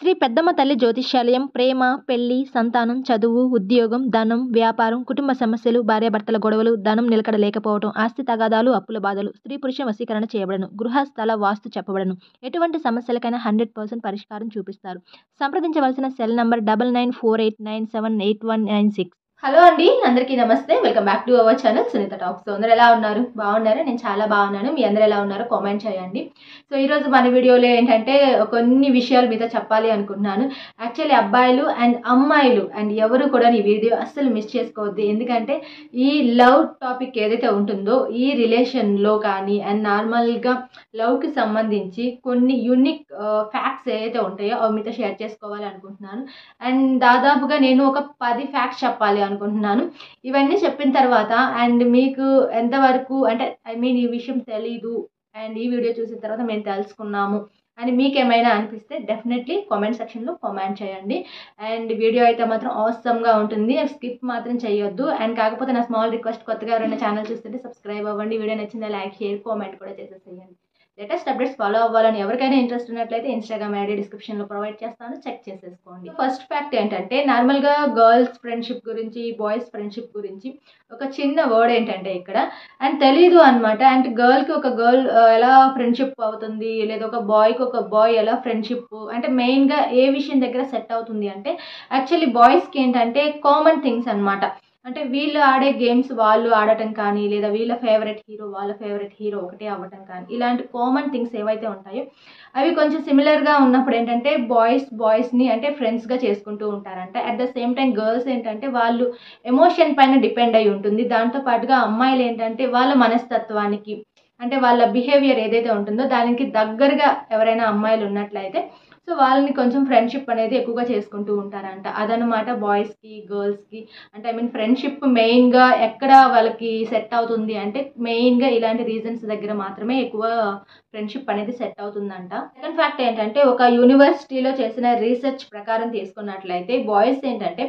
శ్రీ పెద్దమ్మ తల్లి జ్యోతిష్యాలయం ప్రేమ, పెళ్లి, సంతానం, చదువు, ఉద్యోగం, ధనం, వ్యాపారం, కుటుంబ సమస్యలు, భార్యాభర్తల గొడవలు, ధనం నిలకడ లేకపోవడం, ఆస్తి తగాదాలు, అప్పుల బాధలు, స్త్రీ పురుష వశీకరణ చేయబడను, గృహ స్థల వాస్తు చెప్పబడను. ఎటువంటి సమస్యలకైనా 100% పరిష్కారం చూపిస్తారు. సంప్రదించవలసిన సెల్ నంబర్ 9948978196. హలో అండి, అందరికీ నమస్తే. Welcome back to our channel Sunitha talks. So అందరూ ఎలా ఉన్నారు? బాగున్నారా? నేను చాలా బాగున్నాను. మీ అందరూ ఎలా ఉన్నారో కామెంట్ చేయండి. సో ఈరోజు మన వీడియోలో ఏంటంటే కొన్ని విషయాలు మీతో చెప్పాలి అనుకుంటున్నాను. యాక్చువల్లీ అబ్బాయిలు అండ్ అమ్మాయిలు అండ్ ఎవరు కూడా ఈ వీడియో అస్సలు మిస్ చేసుకోవద్దు. ఎందుకంటే ఈ లవ్ టాపిక్ ఏదైతే ఉంటుందో ఈ రిలేషన్లో కానీ అండ్ నార్మల్గా లవ్కి సంబంధించి కొన్ని యూనిక్ ఫ్యాక్ట్స్ ఏదైతే ఉంటాయో అవి మీతో షేర్ చేసుకోవాలి అనుకుంటున్నాను. అండ్ దాదాపుగా నేను ఒక 10 ఫ్యాక్ట్స్ చెప్పాలి అనుకుంటున్నాను. ఇవన్నీ చెప్పిన తర్వాత అండ్ మీకు ఎంతవరకు అంటే ఈ విషయం తెలీదు అండ్ ఈ వీడియో చూసిన తర్వాత మేము తెలుసుకున్నాము అని మీకేమైనా అనిపిస్తే డెఫినెట్లీ కామెంట్ సెక్షన్లో కామెంట్ చేయండి. అండ్ వీడియో అయితే మాత్రం ఆసమ్గా ఉంటుంది, స్కిప్ మాత్రం చేయొద్దు. అండ్ కాకపోతే నా స్మాల్ రిక్వెస్ట్, కొత్తగా ఎవరైనా ఛానల్ చూస్తుంటే సబ్స్క్రైబ్ అవ్వండి. వీడియో నచ్చిందా లైక్, షేర్, కామెంట్ కూడా చేసేసేయండి. లేటెస్ట్ అప్డేట్స్ ఫాలో అవ్వాలని ఎవరికైనా ఇంట్రెస్ట్ ఉన్నట్లయితే ఇన్స్టాగ్రామ్ ఐడి డిస్క్రిప్షన్లో ప్రొవైడ్ చేస్తాను, చెక్ చేసేసుకోండి. ఫస్ట్ ఫ్యాక్ట్ ఏంటంటే నార్మల్గా గర్ల్స్ ఫ్రెండ్షిప్ గురించి, బాయ్స్ ఫ్రెండ్షిప్ గురించి ఒక చిన్న వర్డ్ ఏంటంటే ఇక్కడ అండ్ తెలీదు అనమాట. అండ్ గర్ల్కి ఒక గర్ల్ ఎలా ఫ్రెండ్షిప్ అవుతుంది, లేదా ఒక బాయ్కి ఒక బాయ్ ఎలా ఫ్రెండ్షిప్ అంటే మెయిన్గా ఏ విషయం దగ్గర సెట్ అవుతుంది అంటే యాక్చువల్లీ బాయ్స్కి ఏంటంటే కామన్ థింగ్స్ అనమాట. అంటే వీళ్ళు ఆడే గేమ్స్ వాళ్ళు ఆడటం కానీ, లేదా వీళ్ళ ఫేవరెట్ హీరో వాళ్ళ ఫేవరెట్ హీరో ఒకటే అవ్వటం కానీ, ఇలాంటి కామన్ థింగ్స్ ఏవైతే ఉంటాయో అవి కొంచెం సిమిలర్గా ఉన్నప్పుడు ఏంటంటే బాయ్స్ని అంటే ఫ్రెండ్స్గా చేసుకుంటూ ఉంటారంట. At the same time girls ఏంటంటే వాళ్ళు ఎమోషన్ పైన డిపెండ్ అయి ఉంటుంది. దాంతోపాటుగా అమ్మాయిలు ఏంటంటే వాళ్ళ మనస్తత్వానికి అంటే వాళ్ళ బిహేవియర్ ఏదైతే ఉంటుందో దానికి దగ్గరగా ఎవరైనా అమ్మాయిలు ఉన్నట్లయితే సో వాళ్ళని కొంచెం ఫ్రెండ్షిప్ అనేది ఎక్కువగా చేసుకుంటూ ఉంటారంట. అదనమాట బాయ్స్కి గర్ల్స్కి అంటే ఫ్రెండ్షిప్ మెయిన్గా ఎక్కడ వాళ్ళకి సెట్ అవుతుంది అంటే మెయిన్గా ఇలాంటి రీజన్స్ దగ్గర మాత్రమే ఎక్కువ ఫ్రెండ్షిప్ అనేది సెట్ అవుతుందంట. సెకండ్ ఫ్యాక్ట్ ఏంటంటే ఒక యూనివర్సిటీలో చేసిన రీసెర్చ్ ప్రకారం తీసుకున్నట్లయితే బాయ్స్ ఏంటంటే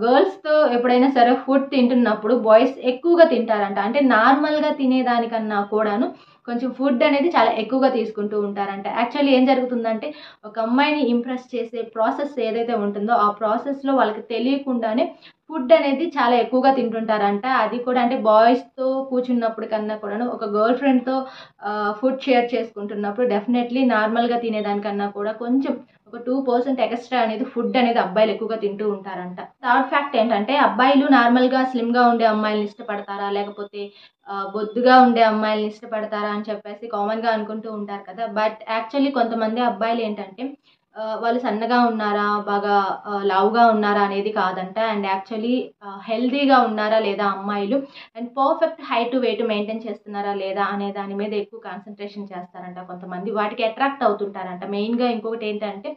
గర్ల్స్తో ఎప్పుడైనా సరే ఫుడ్ తింటున్నప్పుడు బాయ్స్ ఎక్కువగా తింటారంట. అంటే నార్మల్గా తినేదానికన్నా కూడాను కొంచెం ఫుడ్ అనేది చాలా ఎక్కువగా తీసుకుంటూ ఉంటారంట. యాక్చువల్లీ ఏం జరుగుతుందంటే ఒక అమ్మాయిని ఇంప్రెస్ చేసే ప్రాసెస్ ఏదైతే ఉంటుందో ఆ ప్రాసెస్లో వాళ్ళకి తెలియకుండానే ఫుడ్ అనేది చాలా ఎక్కువగా తింటుంటారంట. అది కూడా అంటే బాయ్స్తో కూర్చున్నప్పుడు కన్నా కూడాను ఒక గర్ల్ ఫ్రెండ్తో ఫుడ్ షేర్ చేసుకుంటున్నప్పుడు డెఫినెట్లీ నార్మల్గా తినేదానికన్నా కూడా కొంచెం ఒక 2% ఎక్స్ట్రా అనేది ఫుడ్ అనేది అబ్బాయిలు ఎక్కువగా తింటూ ఉంటారంట. థర్డ్ ఫ్యాక్ట్ ఏంటంటే అబ్బాయిలు నార్మల్గా స్లిమ్గా ఉండే అమ్మాయిలను ఇష్టపడతారా, లేకపోతే బొద్దుగా ఉండే అమ్మాయిలను ఇష్టపడతారా అని చెప్పేసి కామన్గా అనుకుంటూ ఉంటారు కదా. బట్ యాక్చువల్లీ కొంతమంది అబ్బాయిలు ఏంటంటే వాళ్ళు సన్నగా ఉన్నారా, బాగా లావుగా ఉన్నారా అనేది కాదంట. అండ్ యాక్చువల్లీ హెల్దీగా ఉన్నారా లేదా అమ్మాయిలు and perfect height weight maintain చేస్తున్నారా లేదా అనే దాని మీద ఎక్కువ కాన్సన్ట్రేషన్ చేస్తారంట కొంతమంది. వాటికి అట్రాక్ట్ అవుతుంటారంట. మెయిన్గా ఇంకొకటి ఏంటంటే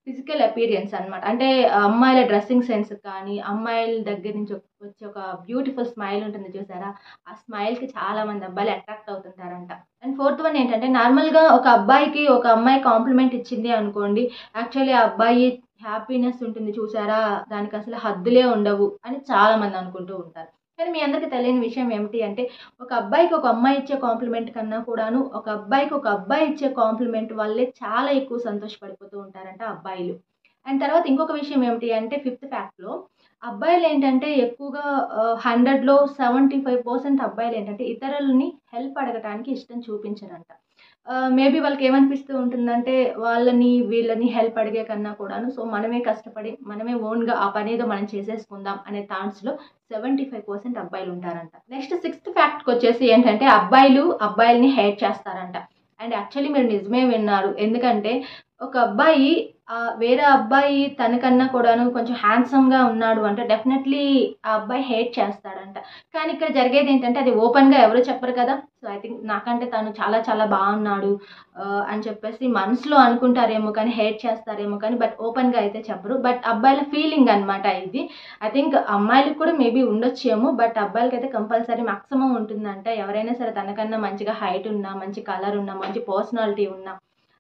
ఫిజికల్ అపీరియన్స్ అనమాట. అంటే అమ్మాయిల డ్రెస్సింగ్ సెన్స్ కానీ, అమ్మాయిల దగ్గర నుంచి వచ్చే ఒక బ్యూటిఫుల్ స్మైల్ ఉంటుంది చూసారా, ఆ స్మైల్కి చాలా మంది అబ్బాయిలు అట్రాక్ట్ అవుతుంటారంట. అండ్ ఫోర్త్ వన్ ఏంటంటే నార్మల్గా ఒక అబ్బాయికి ఒక అమ్మాయి కాంప్లిమెంట్ ఇచ్చింది అనుకోండి, యాక్చువల్లీ ఆ అబ్బాయి హ్యాపీనెస్ ఉంటుంది చూసారా, దానికి అసలు హద్దులే ఉండవు అని చాలా మంది అనుకుంటూ ఉంటారు. కానీ మీ అందరికీ తెలియని విషయం ఏమిటి అంటే ఒక అబ్బాయికి ఒక అమ్మాయి ఇచ్చే కాంప్లిమెంట్ కన్నా కూడాను ఒక అబ్బాయికి ఒక అబ్బాయి ఇచ్చే కాంప్లిమెంట్ వల్లే చాలా ఎక్కువ సంతోషపడిపోతూ ఉంటారంట అబ్బాయిలు. అండ్ తర్వాత ఇంకొక విషయం ఏమిటి అంటే ఫిఫ్త్ ఫ్యాక్ట్లో అబ్బాయిలు ఏంటంటే ఎక్కువగా 100లో 75% అబ్బాయిలు ఏంటంటే ఇతరులని హెల్ప్ అడగటానికి ఇష్టం చూపించరంట. మేబీ వాళ్ళకి ఏమనిపిస్తూ ఉంటుందంటే వాళ్ళని వీళ్ళని హెల్ప్ అడిగే కన్నా కూడాను సో మనమే కష్టపడి మనమే ఓన్గా ఆ పని ఏదో మనం చేసేసుకుందాం అనే థాట్స్లో 75% అబ్బాయిలు ఉంటారంట. నెక్స్ట్ సిక్స్త్ ఫ్యాక్ట్కి వచ్చేసి ఏంటంటే అబ్బాయిల్ని హేట్ చేస్తారంట. అండ్ యాక్చువల్లీ మీరు నిజమే విన్నారు. ఎందుకంటే ఒక అబ్బాయి వేరే అబ్బాయి తనకన్నా కూడాను కొంచెం హ్యాండ్సమ్గా ఉన్నాడు అంటే డెఫినెట్లీ ఆ అబ్బాయి హేట్ చేస్తాడంట. కానీ ఇక్కడ జరిగేది ఏంటంటే అది ఓపెన్గా ఎవరు చెప్పరు కదా. సో ఐ థింక్ నాకంటే తను చాలా చాలా బాగున్నాడు అని చెప్పేసి మనసులో అనుకుంటారేమో కానీ హేట్ చేస్తారేమో కానీ బట్ ఓపెన్గా అయితే చెప్పరు. బట్ అబ్బాయిల ఫీలింగ్ అనమాట ఇది. ఐ థింక్ అమ్మాయిలకు కూడా మేబీ ఉండొచ్చేమో బట్ అబ్బాయిలకి అయితే కంపల్సరీ మ్యాక్సిమం ఉంటుందంట. ఎవరైనా సరే తనకన్నా మంచిగా హైట్ ఉన్నా, మంచి కలర్ ఉన్నా, మంచి పర్సనాలిటీ ఉన్నా,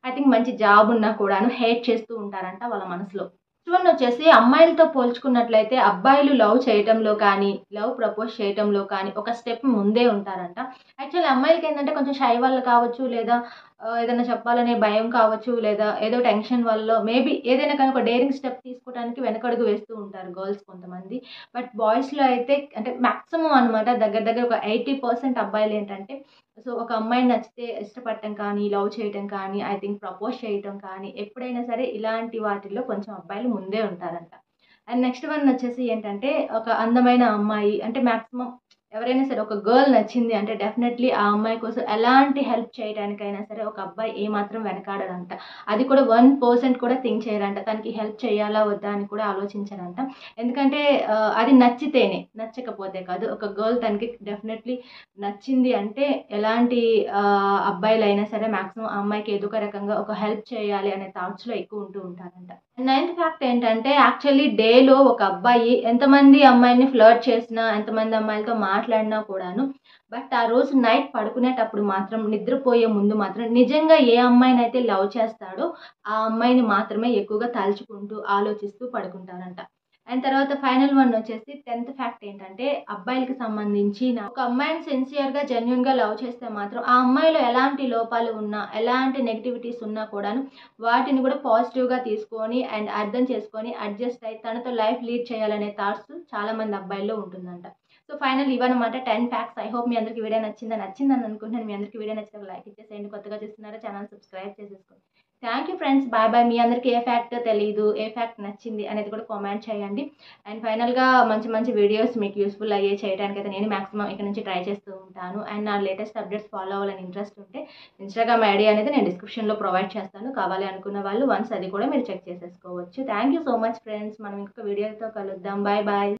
ఐ థింక్ మంచి జాబ్ ఉన్నా కూడాను హేట్ చేస్తూ ఉంటారంట వాళ్ళ మనసులో. నెక్స్ట్ వన్ వచ్చేసి అమ్మాయిలతో పోల్చుకున్నట్లయితే అబ్బాయిలు లవ్ చేయటంలో కానీ, లవ్ ప్రపోజ్ చేయటంలో కానీ ఒక స్టెప్ ముందే ఉంటారంట. యాక్చువల్లీ అమ్మాయిలకి ఏంటంటే కొంచెం షై వాళ్ళు కావచ్చు, లేదా ఏదైనా చెప్పాలనే భయం కావచ్చు, లేదా ఏదో టెన్షన్ వల్లో మేబీ ఏదైనా కానీ ఒక డేరింగ్ స్టెప్ తీసుకోవడానికి వెనకడుగు వేస్తూ ఉంటారు గర్ల్స్ కొంతమంది. బట్ బాయ్స్‌లో అయితే అంటే మాక్సిమం అనమాట దగ్గర దగ్గర ఒక 80% అబ్బాయిలేంటంటే సో, ఒక అమ్మాయిని నచ్చితే ఇష్టపడటం కానీ, లవ్ చేయటం కానీ, ఐ థింక్ ప్రపోజ్ చేయటం కానీ, ఎప్పుడైనా సరే ఇలాంటి వాటిల్లో కొంచెం అబ్బాయిలు ముందే ఉంటారంట. అండ్ నెక్స్ట్ వన్ వచ్చేసి ఏంటంటే, ఒక అందమైన అమ్మాయి అంటే మాక్సిమం ఎవరైనా సరే ఒక గర్ల్ నచ్చింది అంటే డెఫినెట్‌లీ ఆ అమ్మాయి కోసం ఎలాంటి హెల్ప్ చేయడానికైనా సరే ఒక అబ్బాయి ఏమాత్రం వెనకాడడంట. అది కూడా 1% కూడా థింక్ చేయరంట. తనకి హెల్ప్ చేయాలా? వద్దా? అని కూడా ఆలోచించరంట. ఎందుకంటే అది నచ్చితేనే, నచ్చకపోతే కాదు. ఒక గర్ల్ తనకి డెఫినెట్‌లీ నచ్చింది అంటే ఎలాంటి అబ్బాయిలైనా సరే మాక్సిమం ఆ అమ్మాయికి ఏదో ఒక రకంగా ఒక హెల్ప్ చేయాలి అనే థాట్స్‌లో ఎక్కువ ఉంటూ ఉంటారంట. నైన్త్ ఫ్యాక్ట్ ఏంటంటే యాక్చువల్లీ డేలో ఒక అబ్బాయి ఎంతమంది అమ్మాయిల్ని ఫ్లర్ట్ చేసినా, ఎంతమంది అమ్మాయిలతో మాట్లాడినా కూడాను, బట్ ఆ రోజు నైట్ పడుకునేటప్పుడు మాత్రం నిద్రపోయే ముందు మాత్రం నిజంగా ఏ అమ్మాయినైతే లవ్ చేస్తాడో ఆ అమ్మాయిని మాత్రమే ఎక్కువగా తలుచుకుంటూ, ఆలోచిస్తూ పడుకుంటారంట. అండ్ తర్వాత ఫైనల్ వన్ వచ్చేసి 10థ్ ఫ్యాక్ట్ ఏంటంటే అబ్బాయిలకి సంబంధించి ఒక అమ్మాయిని సిన్సియర్‌గా, జెన్యూన్‌గా లవ్ చేస్తే మాత్రం ఆ అమ్మాయిలో ఎలాంటి లోపాలు ఉన్నా, ఎలాంటి నెగెటివిటీస్ ఉన్నా కూడాను వాటిని కూడా పాజిటివ్‌గా తీసుకొని అండ్ అర్థం చేసుకొని అడ్జస్ట్ అయ్యి తనతో లైఫ్ లీడ్ చేయాలనే థాట్స్ చాలామంది అబ్బాయిల్లో ఉంటుందంట. సో ఫైనల్ ఇవన్నమాట 10 ఫ్యాక్ట్స్. ఐ హోప్ మీ అందరికి వీడియో నచ్చిందని అనుకుంటున్నాను. మీ అందరికి వీడియో నచ్చితే ఒక లైక్ ఇచ్చేసేయండి. కొత్తగా చూస్తున్నారా ఛానల్ సబ్స్క్రైబ్ చేసేసుకోండి. Thank you friends. Bye bye. మీ అందరికి ఏ ఫ్యాక్ట్ తెలీదు, ఏ ఫ్యాక్ట్ నచ్చింది అనేది కూడా కామెంట్ చేయండి. అండ్ ఫైనల్‌గా మంచి మంచి వీడియోస్ మీకు యూస్‌ఫుల్ అయ్యేయి చేయడానికైతే నేను మాక్సిమం ఇక నుంచి ట్రై చేస్తూ ఉంటాను. అండ్ నా లేటెస్ట్ అప్డేట్స్ ఫాలో అవ్వాలని ఇంట్రెస్ట్ ఉంటే ఇన్‌స్టాగ్రామ్ ఐడీ అనేది నేను డిస్క్రిప్షన్‌లో ప్రొవైడ్ చేస్తాను. కావాలి అనుకున్న వాళ్ళు వన్స్ అది కూడా మీరు చెక్ చేసేసుకోవచ్చు. Thank you so much friends. మనం ఇంకొక వీడియోతో కలుద్దాం. Bye bye.